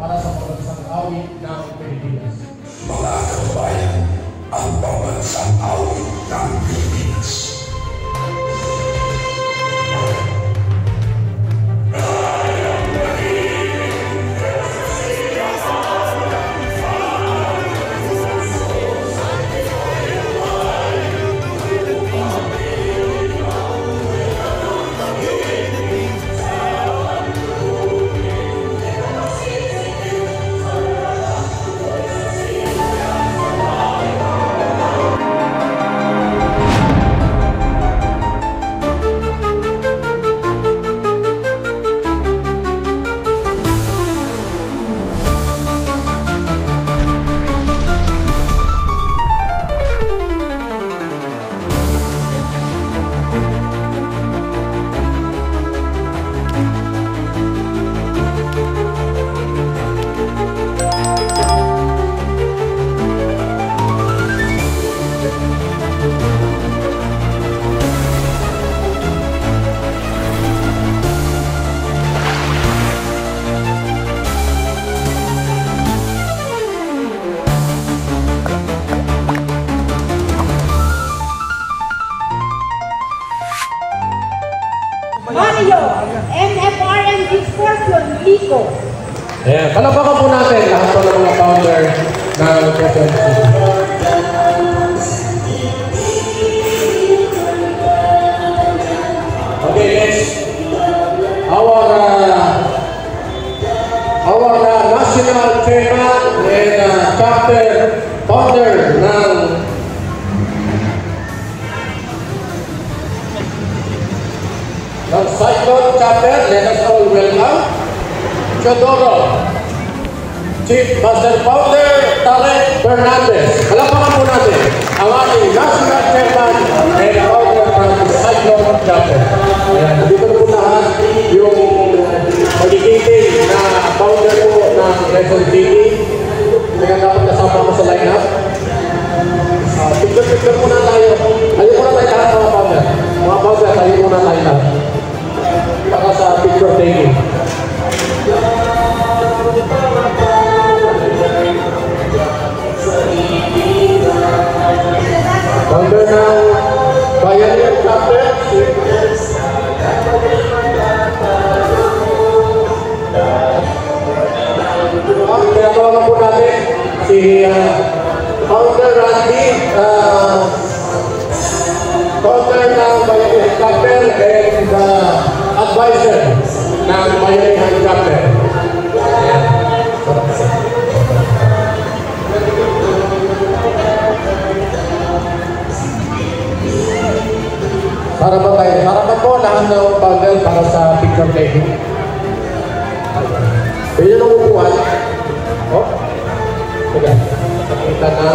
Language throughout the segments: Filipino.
para sa pambansang awit ng Pilipinas. Mga kababayan, ang pambansang awit ng Pilipinas. Mario, NFRMG Scorpion, Lico. Ayan, palapakan po natin lahat po ng mga founder ng FMC. Okay, next. Our national chairman and chapter founder ng Cyclone chapter, let us all welcome Chodoro, Chief Master Founder Tarek Fernandez. Palapakan po natin ang ating national chairman and founder ng Cyclone chapter. Ayan, dito na po lahat yung magigiting na founder po ng Quezon City. Kaya dapat kasama ko sa lineup. Picture muna tayo. Tayo muna tayo lahat mga founder. Mga founder, tayo muna tayo lahat. Para sa picture taking. Founder ng Bayanihan Chapter. Pinatawagan po natin si Founder Randy, founder ng Bayanihan Chapter and advisor ng Bayanihan Chapter. Sarapan tayo. Sarapan po lahat ng founder para sa picture taking. Pwede nang upuan. Oh. Sige. Nakita na.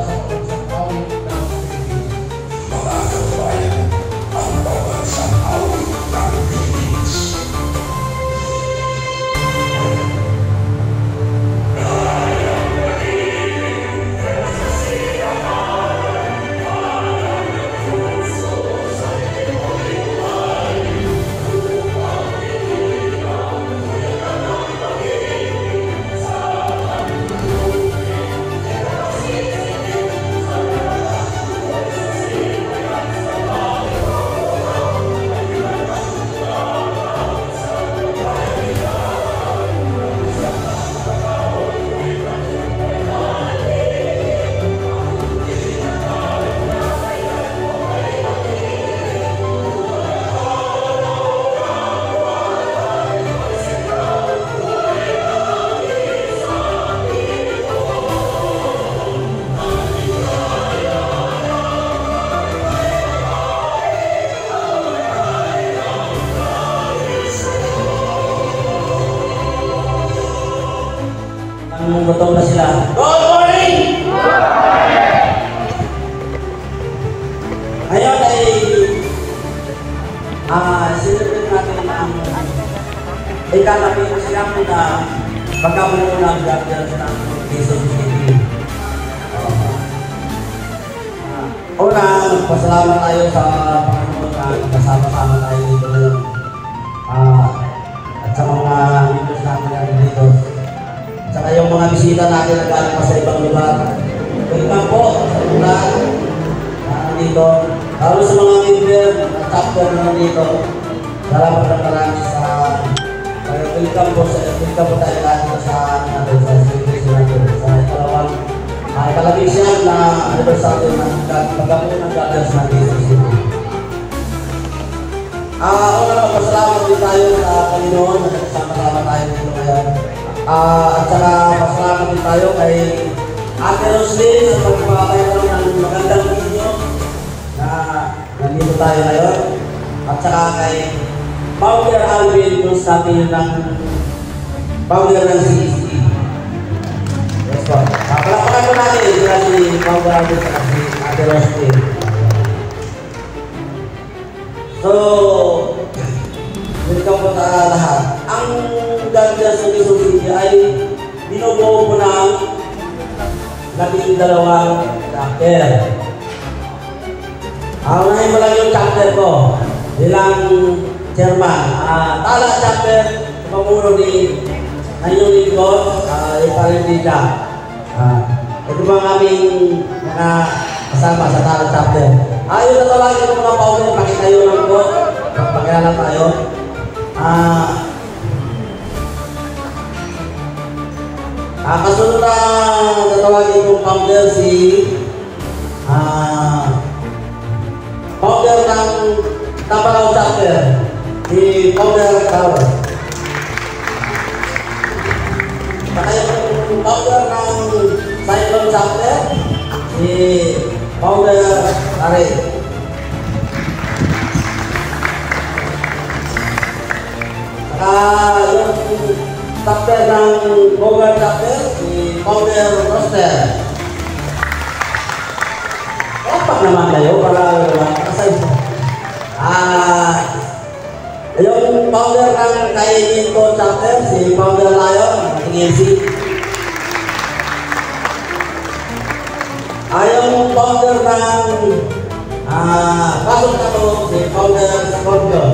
sa pambansang awit ng Pilipinas. Mga kababayan, ang pambansang awit ng Philippines. Gutom na sila. Good morning! Ngayon ay celebrate natin ang ikalapit na sila na pagkabuo ng Guardians ng Quezon City. Una, pasalamat tayo sa Panginoon na kasama-sama tayo dito ngayon. At sa mga members natin na dito. Saka yung mga bisita natin na galing pa sa ibang lugar. Welcome po sa lugar na nandito. Lalo sa mga member at chapter na nandito. Salamat na marami sa welcome po tayo lahat sa celebration natin. Sa ikalawang ikalabing siya na anniversary ng pagkabuo ng Guardians ng Quezon City. Una magpasalamat din tayo sa Panginoon at kasama tayo dito ngayon. At saka pasalamat din tayo kay Ate Roslyn sa pagpapakayo ng magandang video na nandito tayo ngayon. At saka kay Founder Alvin kung sabi ng Founder ng CEC. Yes po. Palapakan po natin sila si Founder Alvin at si Ate Roslyn. So, welcome po sa lahat. Ang ganda sa Quezon City ay binubuo po ng 12 chapter. Unahin mo lang yung chapter ko bilang chairman. Tala chapter, pamuno ni Nanyong Lingkod, Iparindita. Ito ba ang aming mga kasama sa Tala chapter. Ayun na tawagin ng mga paulit, pakitayo lang po. Pagpakilala tayo. Kasunod na tatawagin kong founder si founder ng Tapalaw chapter, si Founder Carlos. Saka yung founder ng Cyclone chapter, si Founder Ari. Saka yung chapter ng Bogart chapter, si Founder Roster. Dapat naman kayo para kasay po. Yung founder ng Kainito chapter, si Founder Lion, tingin si. Yung founder ng Pasok Kato, si Founder Scorpion.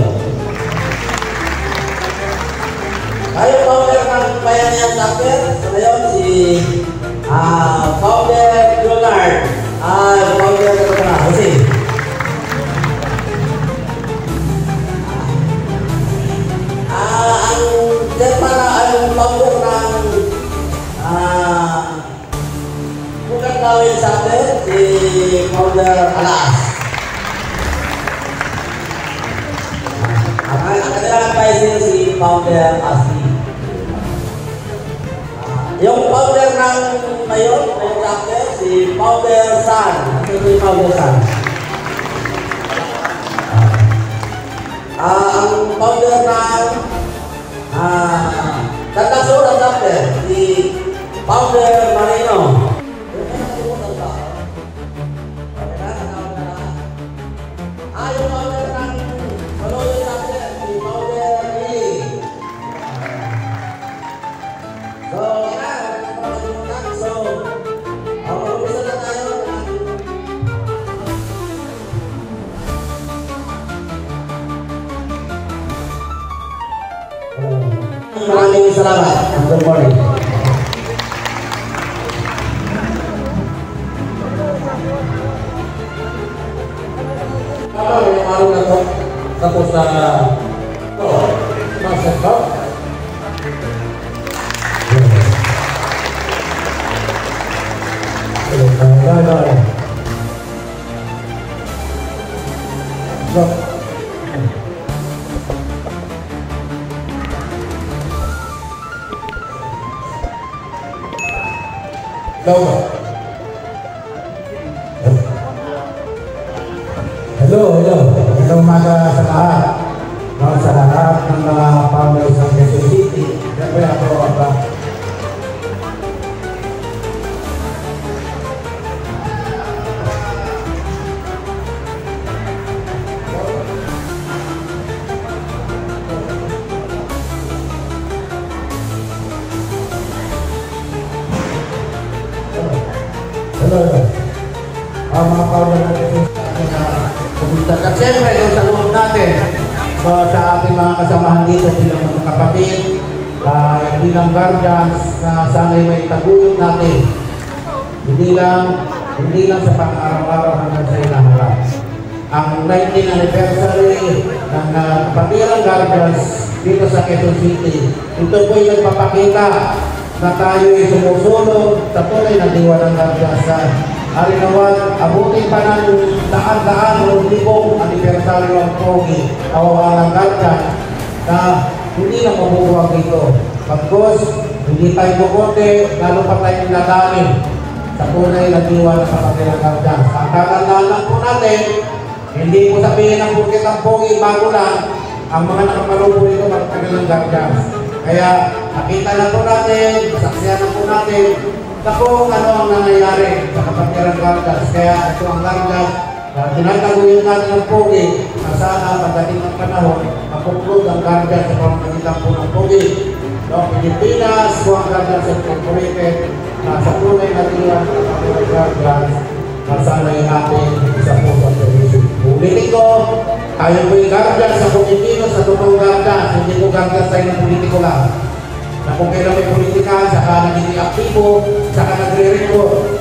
Yung founder ng Bayanihan chapter, sa ngayon si Founder Leonard. Founder Jose. Ang chairman ang founder ng Bukan Kawin chapter, si Founder Alas. Ang kanilang advisor si Founder Asli. Yung founder ng Mayon chapter, si Founder San. Si Founder San. Ang founder ng Tatasura chapter, si Founder Marino. Yung founder ng Maloyo chapter, si Founder Lee. So, umpisa na tayo. Maraming salamat. Good morning. Ngayong araw na ito, tapos sa Master Cup. Hello. Hello umaga sa lahat. Sa lahat ng mga founders ng Quezon City. Siyempre ako mga founder ng Quezon City at siyempre yung sa loob natin sa ating mga kasamahan dito bilang mga kapatid, bilang guardians na sana'y may taguyod natin hindi lang sa pang-araw-araw hanggang sa inaharap. Ang 19th anniversary ng Kapatiran Guardians dito sa Quezon City, ito po'y nagpapakita na tayo ay sumusunod sa tunay na diwa ng guardians Arinawan, abutin pa ng daan-daan o libong anibersaryo ang Pogi, kawawalang guardian, na hindi na mabubuwag dito. Pagkos, hindi tayo bukote, lalo pa tayo nadami sa tunay na diwa ng kapagilang guardian. Ang tatandaan lang po natin, hindi po sabihin ng bukit ang Pogi bago lang, ang mga nakapalubo ito magtagal ng guardian. Kaya nakita na po natin, saksiyan na po natin, na kung ano ang nangyayari sa kapatiran guardian. Kaya ito ang guardian, tinataguyod natin ng Pogi, na sana pagdating ng panahon, makuklod ang guardian sa pamamagitan po ng Pogi. No, Pilipinas, One Guardians Incorporated, sa tunay na diwa ng kapatiran guardian, masanay natin sa po sa service. Ulitin ko, tayo po yung guardian sa Pilipino, sa totoong guardian, hindi po guardian tayo ng politiko lang. Na kung kailan may politika, saka naging aktibo, saka nagre-report.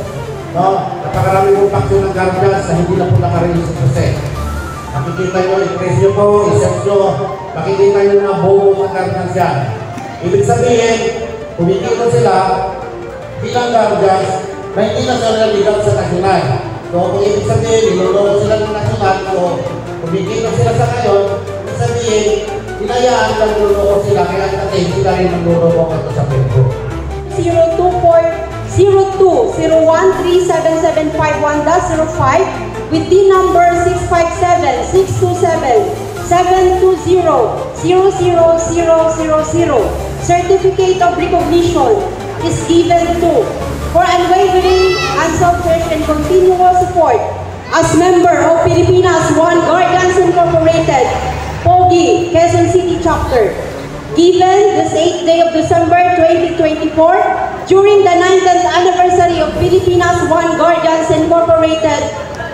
No? Napakarami po paksyon ng guardian sa hindi na po nakarelis sa proses. Makikita nyo, i-press nyo po, i-search nyo, makikita nyo na buo sa guardian siya. Ibig sabihin, kumikita sila bilang guardians na hindi na sila ligaw sa nasyonal. So kung ibig sabihin, niloloko sila ng nasyonal, so kumikita sila sa ngayon, ibig sabihin, hinayaan lang niloloko sila, kaya natin sila rin niloloko ito sa Pedro. 0240137751-05 with the number 657-627-720-00000. Certificate of recognition is given to for unwavering, unselfish, and continual support as member of Pilipinas One Guardians Incorporated, Pogi, Quezon City Chapter. Given this 8th day of December 2024, during the 90th anniversary of Pilipinas One Guardians Incorporated,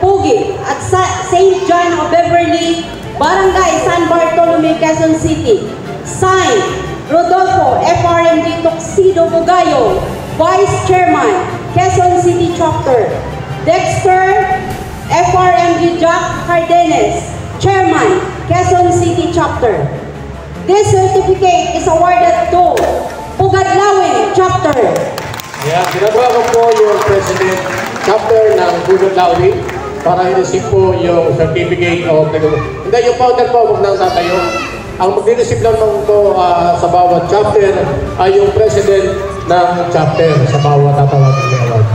Pogi, at St. John of Beverly, Barangay San Bartolome, Quezon City. Signed, Rodolfo FRMD Tuxedo Bugayo, Vice Chairman, Quezon City Chapter. Dexter FRMD Jack Cardenes, Chairman, Quezon City Chapter. This certificate is awarded to Pugadlawin Chapter. Yeah, ginagawa ko po yung President Chapter ng Pugadlawin para i-receive po yung certificate of hindi, yung founder po, huwag nang tatayo. Ang mag-receive lang po sa bawat chapter ay yung President ng chapter sa bawat tatawagan ng award.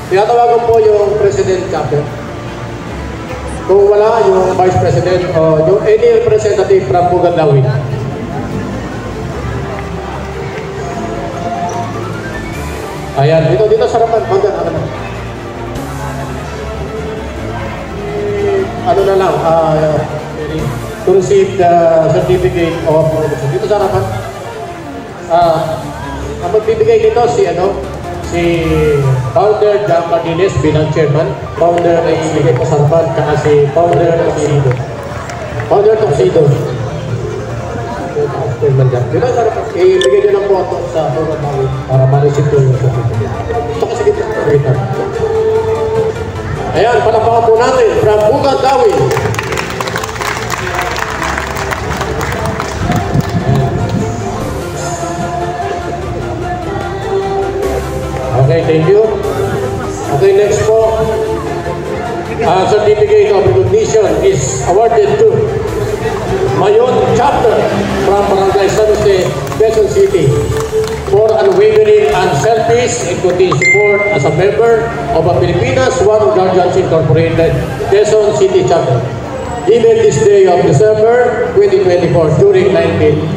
Tinatawagan po yung President Chapter. Kung wala, yung Vice President o yung any representative from Pugadlawin. Ayan, dito sa harapan, ano na lang, to receive the certificate of recognition. Dito sa harapan, ang magbibigay dito si Founder Jack Cardenes bilang Chairman, Founder ay ibigay po sa harapan, kaya si Founder Tuxedo. Founder Tuxedo. Chairman Jack. Dito sa harapan, ibigay nyo lang po ito sa program para ma-receive po yung certificate. Ito kasi dito sa harapan. Ayan, palapakan po natin from Pugadlawin. Okay, thank you. Okay, next po. Certificate of recognition is awarded to Mayon Chapter from Barangay San Jose, Quezon City for unwavering, unselfish, and continued support as a member of a Pilipinas One Guardians Incorporated, Quezon City Chapter. Given this day of December 2024 during 19th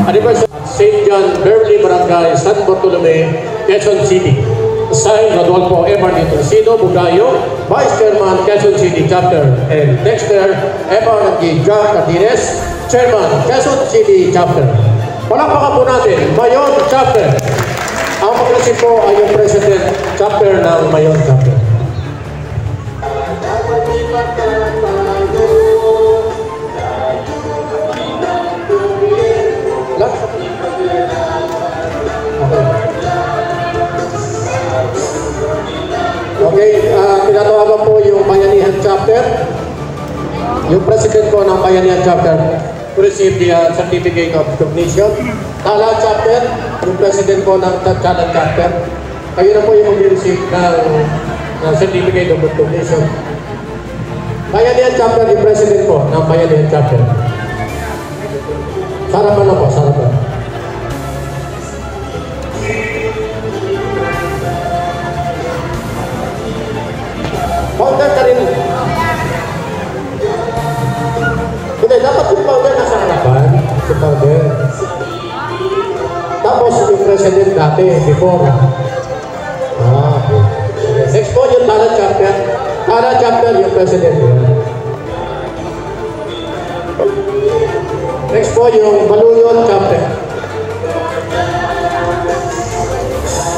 anniversary at St. John Beverly Barangay San Bartolome, Quezon City. Signed, Rodolfo FRMD Tuxedo Bugayo, Vice Chairman, Quezon City Chapter, and Dexter FRMD Jack Cardenes, Chairman, Quezon City Chapter. Palakpakan po natin, Mayon Chapter. Ang mag-receive po ay yung President Chapter ng Mayon Chapter. Okay, tinatawagan po yung Bayanihan Chapter, yung President po ng Bayanihan Chapter to receive the certificate of recognition. Tala Chapter, yung President po ng Tala Chapter, kayo na po yung mag-receive ng ng Certificate of Recognition. Bayanihan Chapter, yung President po ng Bayanihan Chapter. Sarapan na po, sarapan. Founder ka rin. Hindi, dapat yung founder nasa harapan. Si founder. Tapos yung president dati, before. Okay. Next po yung Tara Chapter. Tara Chapter yung president. Next po yung Baluyon Chapter.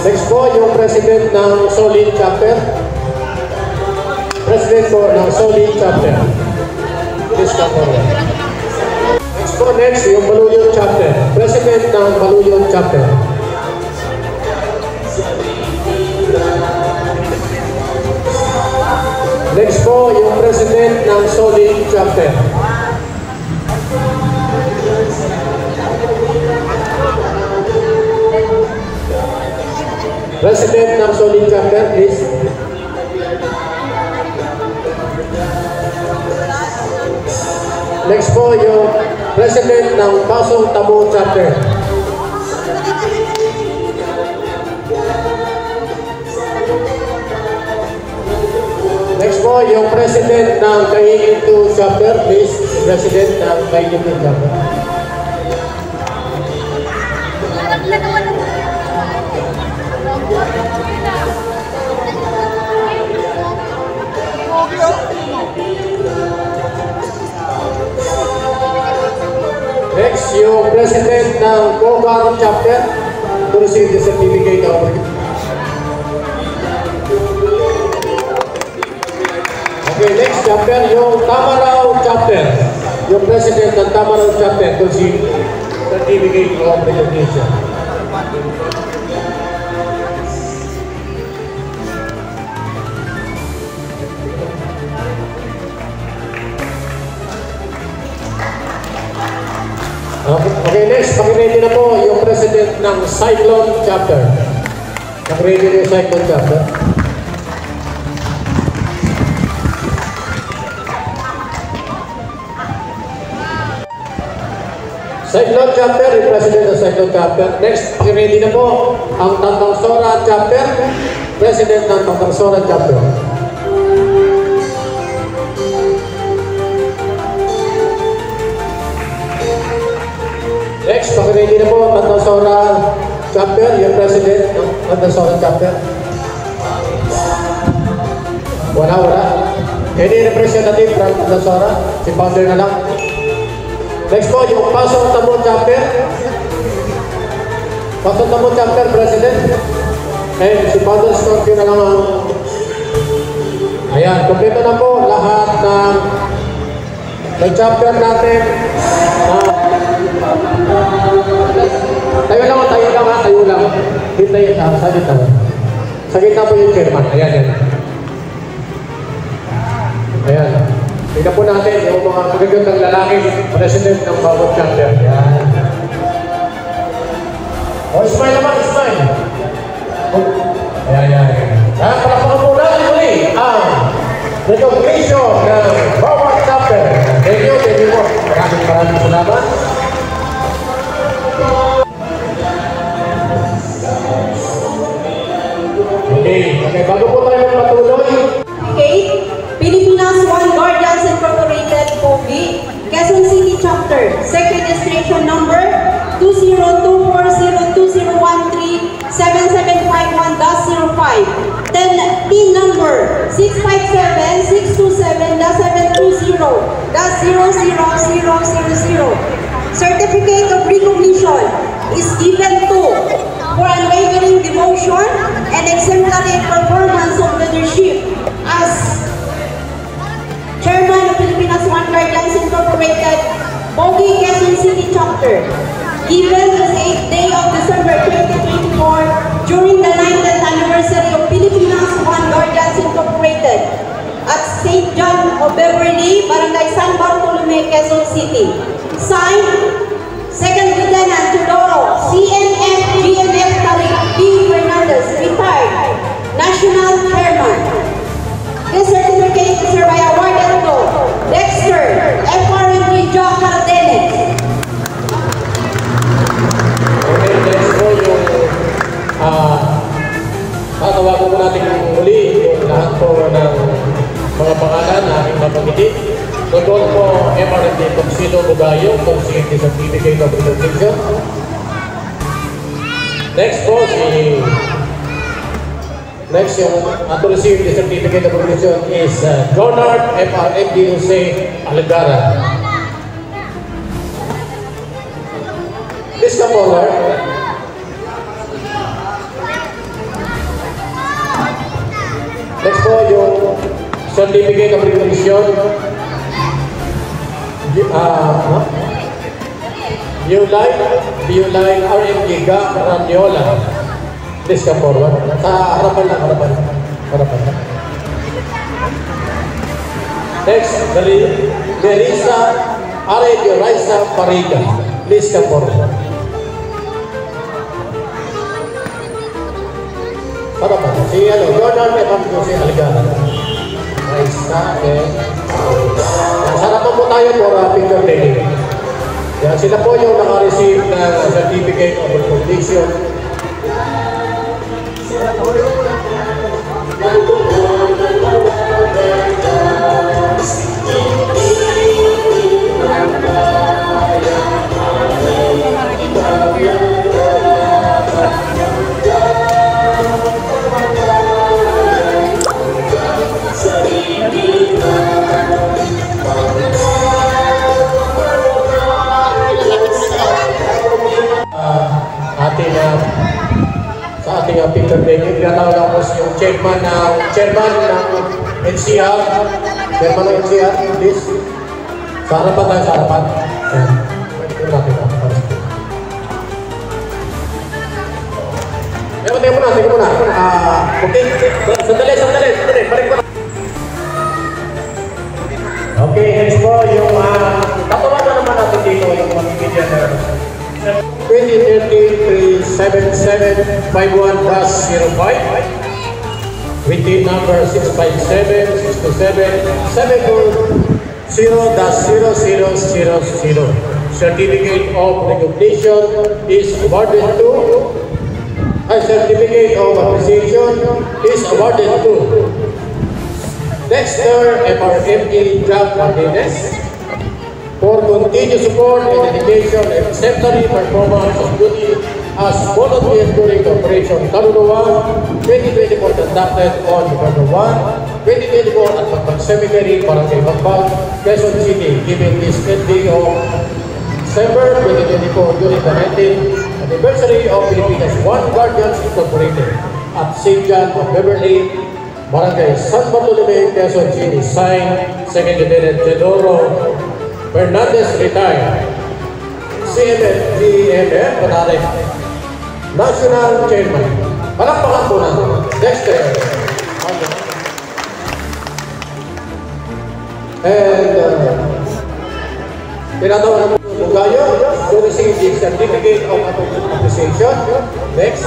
Next po yung president ng Solid Chapter. President po ng Solid Chapter. Please come forward. Next, yung Baluyon Chapter. President ng Baluyon Chapter. Next po, yung President ng Solid Chapter. President ng Solid Chapter, please. Next po, yung President ng Pasong Tabo Chapter. Next po, yung President ng Kaingin 2 Chapter, please. President ng Kaingin 2 Chapter. Next, yung President ng Cogar Chapter to receive the certificate of Okay, next chapter, yung Tamarao Chapter. Yung President ng Tamarao Chapter to receive certificate of recognition. Okay, next, pag-ready na po yung President ng Cyclone Chapter. Pag-ready na yung Cyclone Chapter. Cyclone Chapter, yung President ng Cyclone Chapter. Next, pag-ready na po ang Tantangsora Chapter. President ng Tantangsora Chapter. Next, pag-ready na po ang Tantangsora Chapter, yung President ng Tantangsora Chapter. Wala. Any representative from Tantangsora? Si founder na lang. Next po, yung Pasong Tabo Chapter. Pasong Tabo Chapter, President. And si Founder Scorpio na lang ang... Ayan, kompleto na po lahat ng chapter natin. Tayo lang. Hintay, sa gitna. Sa gitna po yung chairman. Ayan. Ayan. Tingnan po natin yung mga magagandang lalaki president ng bawat chapter. Ayan. Smile naman, smile. Ayan. Palakpakan po natin muli ang recognition ng bawat chapter. Thank you po. Maraming salamat. Okay, bago po tayo magpatuloy. Okay, Pilipinas One Guardians Incorporated, POGI, Quezon City Chapter, Second Registration Number 20240137751-05, TIN Number 657-627-720-00000. Certificate of Recognition is given to for unwavering devotion and exemplary performance of leadership as Chairman of Pilipinas One Guardians Incorporated, POGI Quezon City Chapter, given the 8th day of December 2024 during the 90th anniversary of Pilipinas One Guardians Incorporated at St. John of Beverly, Barangay San Bartolome, Quezon City. Signed, Second Lieutenant Tudoro, CNF GMF Tariq B. Fernandez, retired, National Chairman. Bugayo, Consciente Certificate of Recognition. Next po, next yung to receive the Certificate of Recognition is Jonard FRMD Jose Algara. Please come forward. Next po yung Certificate of Recognition. Uline RMG Ranyola. Please come forward. Sa harapan lang. Next, Nerissa Arabio Raisa Pariga. Please come forward. Harapan. Si Jordan Evangelio si Algara. Raisa sa harapan po tayo for picture taking. Yan, sila po yung naka-receive ng Certificate of Recognition. Sa ating picture taking, tinatawag ako yung chairman ng NCR. Chairman ng NCR, please. Sa harapan tayo, sa harapan. Ito natin ako. Teka muna. Okay, sandali. Balik mo na. Okay, next po yung tatawagan naman natin dito yung magiging 2030-377-51-05 with the number 657-67-740-0000. Certificate of Recognition is awarded to Certificate of Appreciation is awarded to Dexter FRMD Jack Martinez for continued support and dedication and exemplary performance of duty as volunteer during the Operation Kaluluwa 2024 conducted on November 1, 2024 at Magpag Cemetery, Barangay Magpag, Quezon City, given this ending of December 2024 during the 19th anniversary of Pilipinas One Guardians Incorporated at St. John of Beverly, Barangay San Bartolome, Quezon City. Signed, Second Lieutenant Teodoro Fernandez retired. CMF Panare, National Chairman. Palakpakan po natin. Dexter. And tinatawag na po Bugayo to receive the Certificate of Appreciation. Next.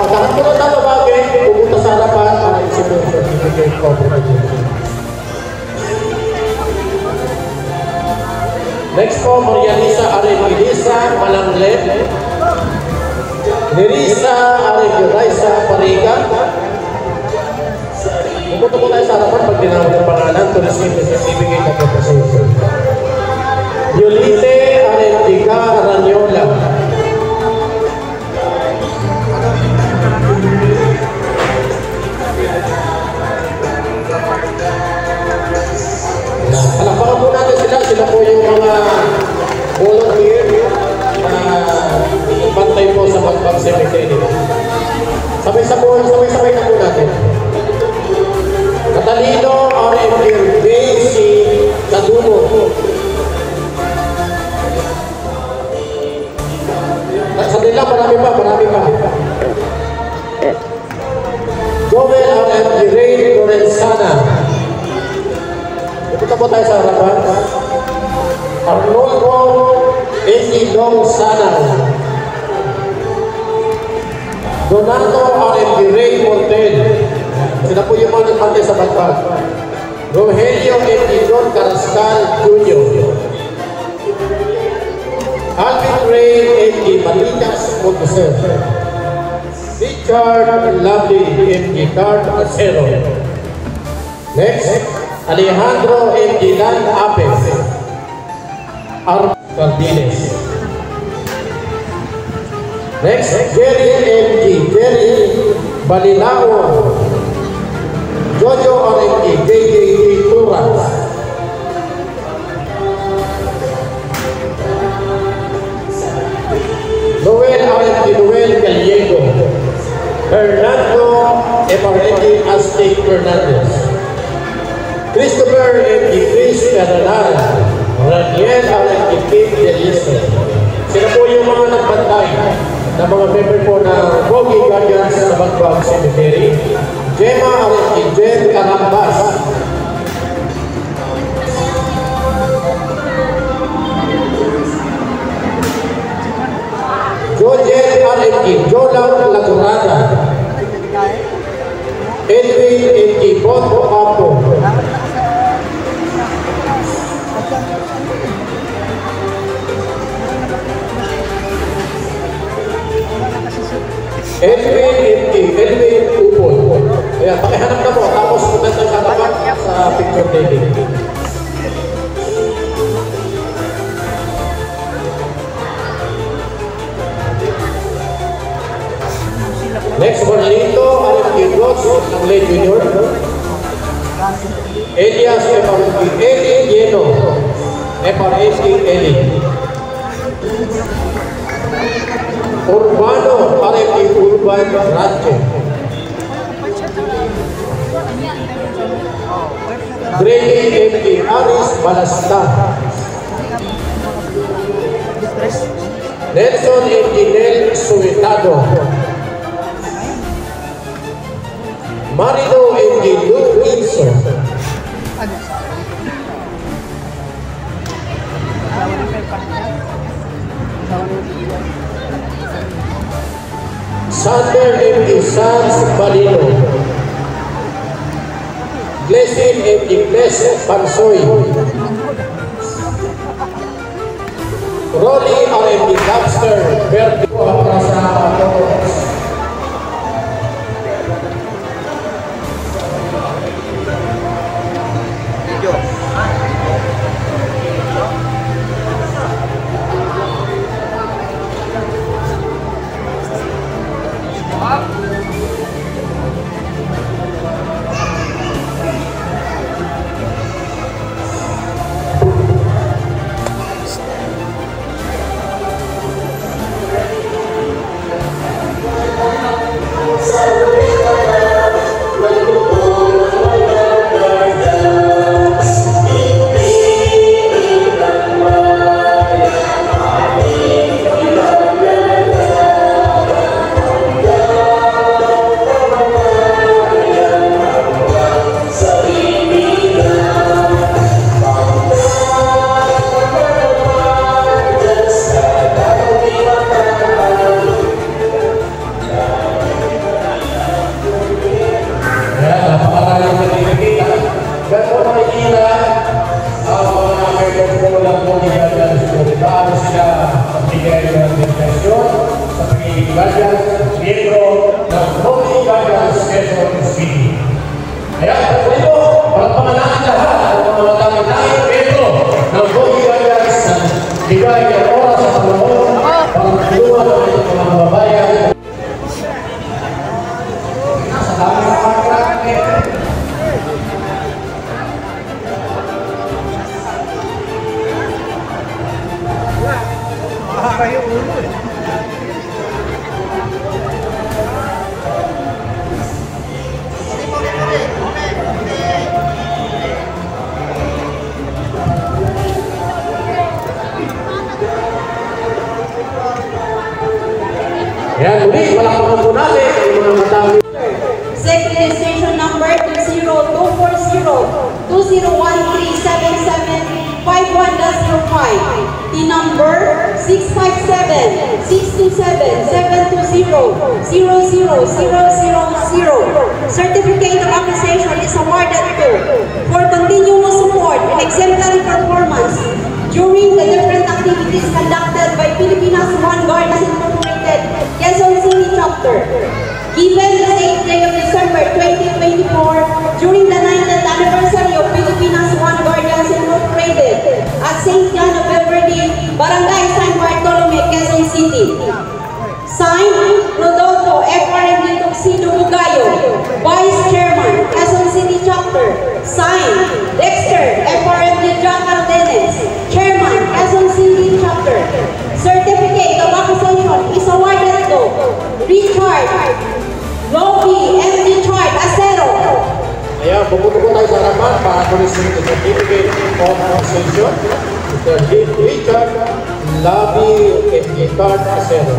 Lahat po ng tatawagin, pupunta sa harapan para isusunod yung Certificate of Appreciation. Next po, Maria Lisa Arevillisa Malanglep, Nerissa Arevillisa Pariga. Pupunta po tayo sa harapan pag tinawag ng pangalan to receive the Certificate of Appreciation. Yulite Arevillisa Ranyola. Palakpakan po natin sila po yung mga volunteer na bantay po sa Magpag Cemetery. Sabay-sabay na po natin. Catalino RMD Basi Kadumo. Sa nila, marami pa. Jovel RMD Ray Lorenzana. Pupunta po tayo sa harapan. Arnoldo Long Sanal. Donato RMD Ray Mortel. Sila po yung mga nagpantay sa Magpag. Rogelio M. John Carrascal Jr. Alvin Ray M. Malinas Monteser. Richard Lovely M. Card Acero. Next, Alejandro Engilan Apes. Cardines. Next, Jerry Balilao. Jojo RMG, JJJ Turas. Noel RMG, Noel Gallego. Fernando FRMG Aztec Fernandez. Christopher MG Chris Canalar. Raniel RMG Kate Delisa. Sila po yung mga nagbantay na mga member po ng Bogie Guardians sa Bagbag Cemetery. Gemma RMG Jen Carambas. Jojen RMG Jolang Lagurada. Edwin MG Boto Apo. Edwin Upol. Kaya pakihanap na po, tapos kumenta sa tapat sa picture taking. Next one dito, RMG Ross ng Late Junior. Elias FRMG Eli Yeno. FRMG Eli. Urbano RMG Urban Rancho. Grady MG Aris Balasta. Nelson MG Nel Suetado. Marido MG Luke Inso. Sander MG Sans Balino. Blessing MG Bless Pansoy. Rolly RMG Lobster Verde para sa Patoros. Yan, muli, palakpakan po natin ang mga matawid. Second station number 20240-2013-7751-05. The number 657-627-720-00000. Certificate of appreciation is awarded to for continuous support and exemplary performance during the different activities conducted by Pilipinas One Guardians Incorporated, Quezon City Chapter. Given the 8th day of December 2024 during the 9th anniversary Richard Roby and Richard Acero. Ayan, pupunta po tayo sa harapan para tulisin the certificate of accession. Mr. Richard Labi and Richard Acero.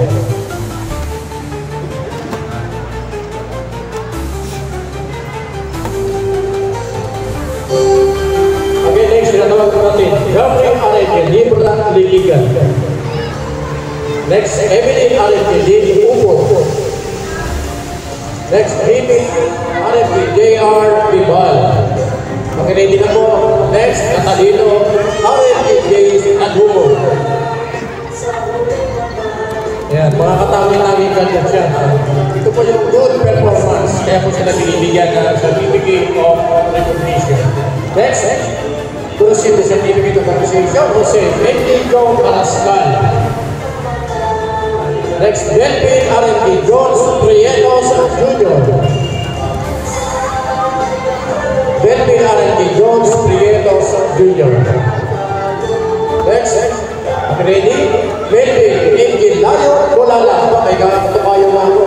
Okay, next, sinatawag ko natin. Gabriel Arete, Libra Likigan. Next, Emily Arete, Lili Upo. Next, Amy Arete, J.R. Bibal. Makinig na po. Next, Catalino Arete, J. Adumo. Yan, mga katawin-tawin ganyan siya. Ito po yung good performance. Kaya po sila binibigyan ng certificate of recognition. Next, to receive the certificate of appreciation, Jose Bendigo Carrascal. Next, Delphin R&D Jones Prietos Jr. Delphin R&D Jones Prietos Jr. Next, ready? Delphin Engin Layo Kulala. May katukayo na ako.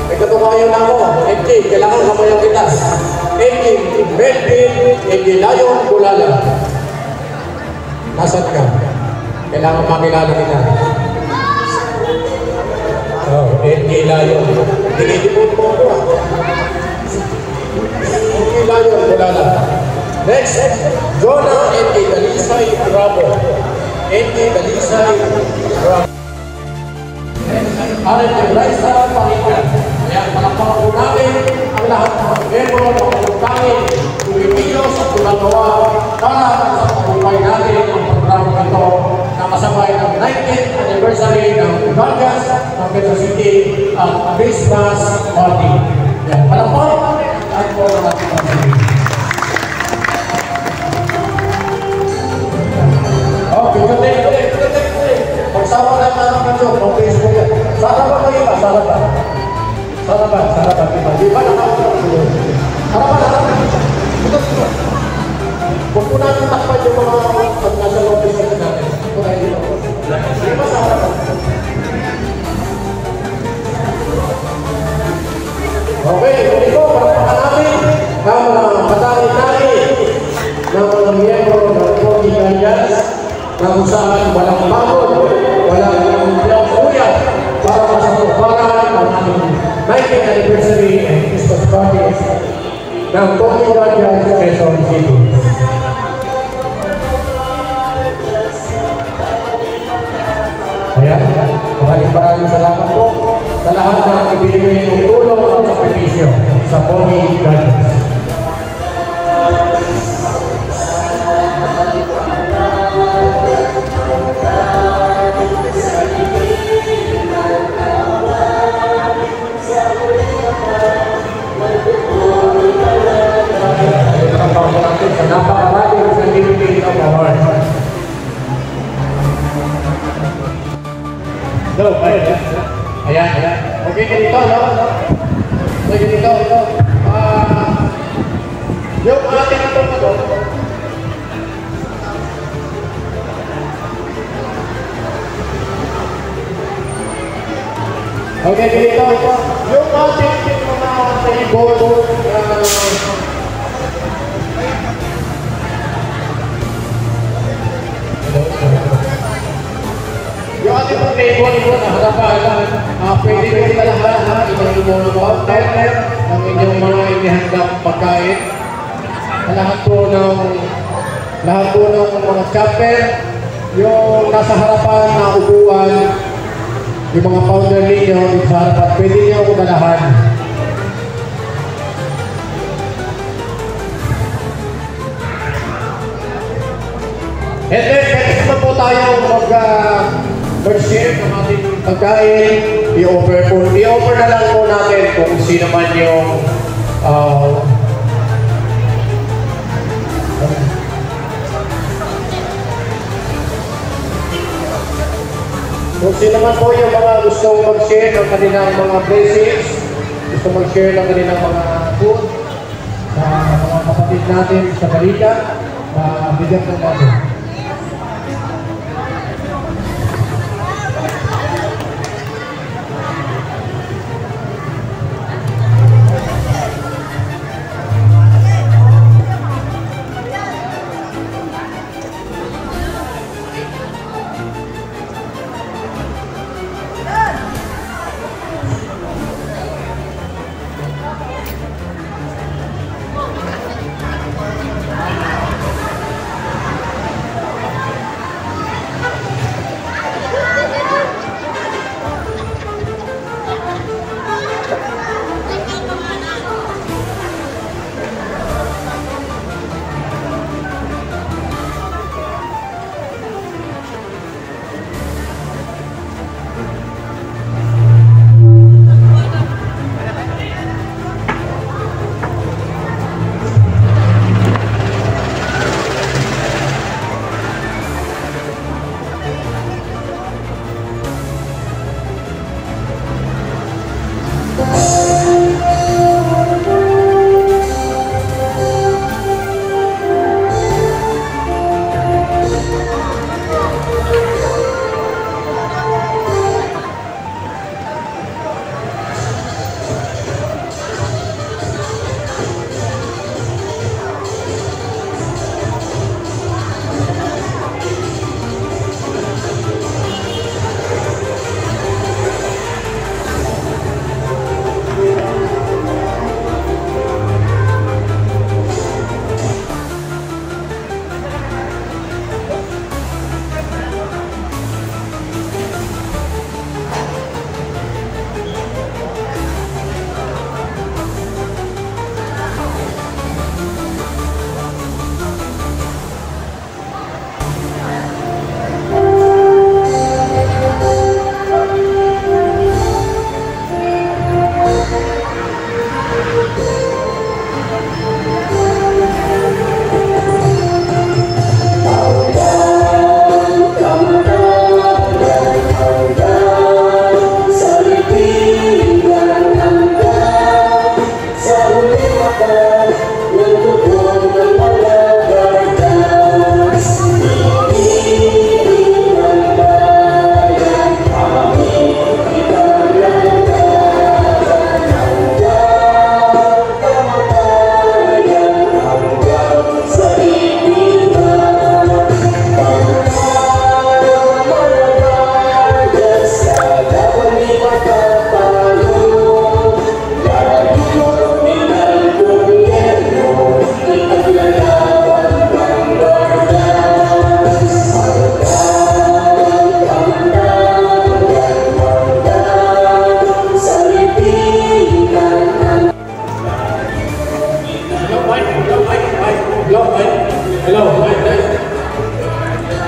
May katukayo na ako. Engin, kailangan kamayaw kita. Engin, Delphin Engin Layo Kulala. Nasaan ka? Kailangan makilala kita. Oh, Engin Layo. Dinidipon mo ako. Engin Layo Kulala. Next, Jonah Engin Dalisay Bravo. Engin Dalisay Bravo. Arit yung Raisa Panginoon. Kaya palakpakan po namin ang lahat ng membro ng pagkakangin, tumipilos at tumagawa para sa pagkakay natin ang programa ito na kasabay ng 19th anniversary ng Guardians ng Quezon City at Christmas Party. Yan, palakpakan at po natin ang sabihin. Okay, good. Pagsama na natin ito, ng Facebook yan. Sarapan kayo ba? Sarapan. Di ba nakakasama? Harapan. Ito. Kung po natin takpan yung mga nasa office natin. Kung tayo dito. Di ba sa harapan? Okay, ito. Parapakan namin ang matari-tari ng mga miyembro ng Kogi Guardians na kung saan walang pagod, walang uyat para masatuparan ang ating 19th anniversary and Christmas parties ng Kogi Guardians Quezon City. Ayan, maraming salamat po sa lahat ng ibinigay ng tulong at sakripisyo sa Kogi Guardians. Sa napakaraming certificate of award. So, ayan. Okay ka dito, no? Okay dito. Yung ating ito na to. Okay, dito. Yung ating mga table, yung ating mga table ito na harapan, pwede nyo italahan ha, ibang mga counter ng inyong mga inihandang pagkain. Lahat po ng mga chapter, yung nasa harapan na upuan, yung mga founder ninyo, yung sa harapan, pwede nyo italahan. And then, pwede naman po tayo mag-share ng ating pagkain, i-offer na lang po natin kung sino man yung kung sino man po yung mga gustong mag-share ng kanilang mga blessings, gusto mag-share ng kanilang mga food sa mga kapatid natin sa Balita, bigyan po natin. Hello, mic test.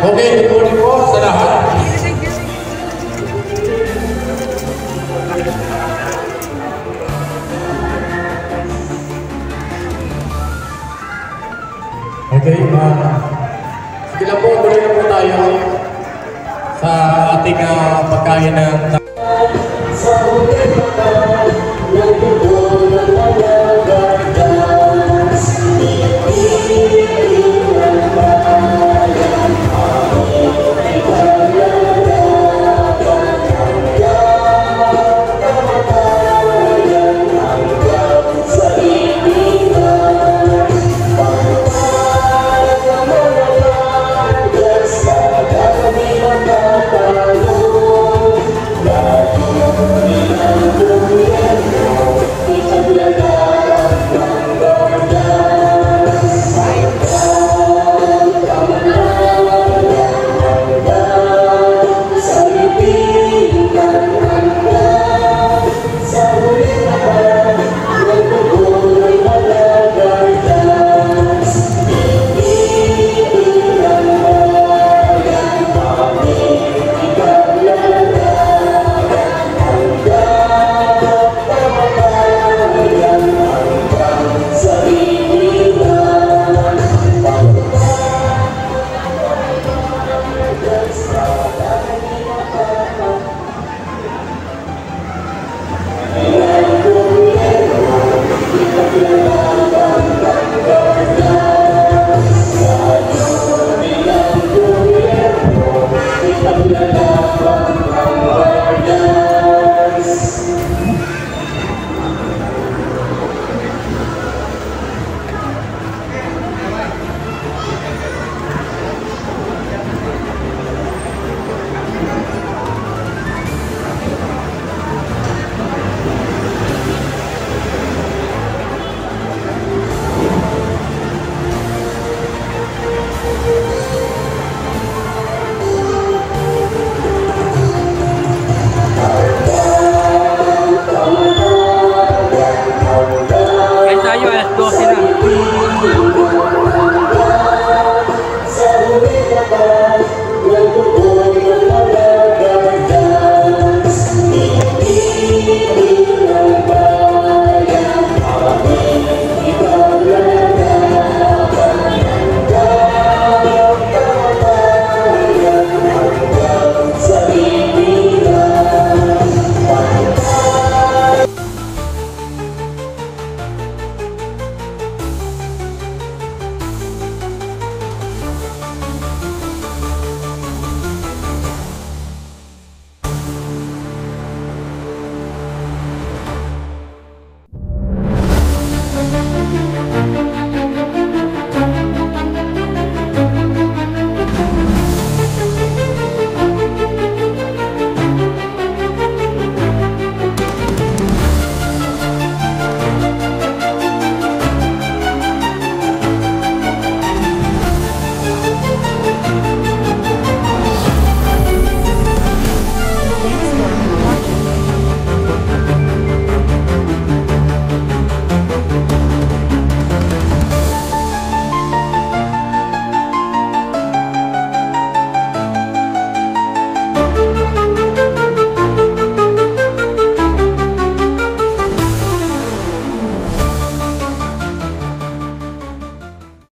Okay, good morning po sa lahat. Okay, sige lang po, tuloy na po tayo sa ating pagkain ng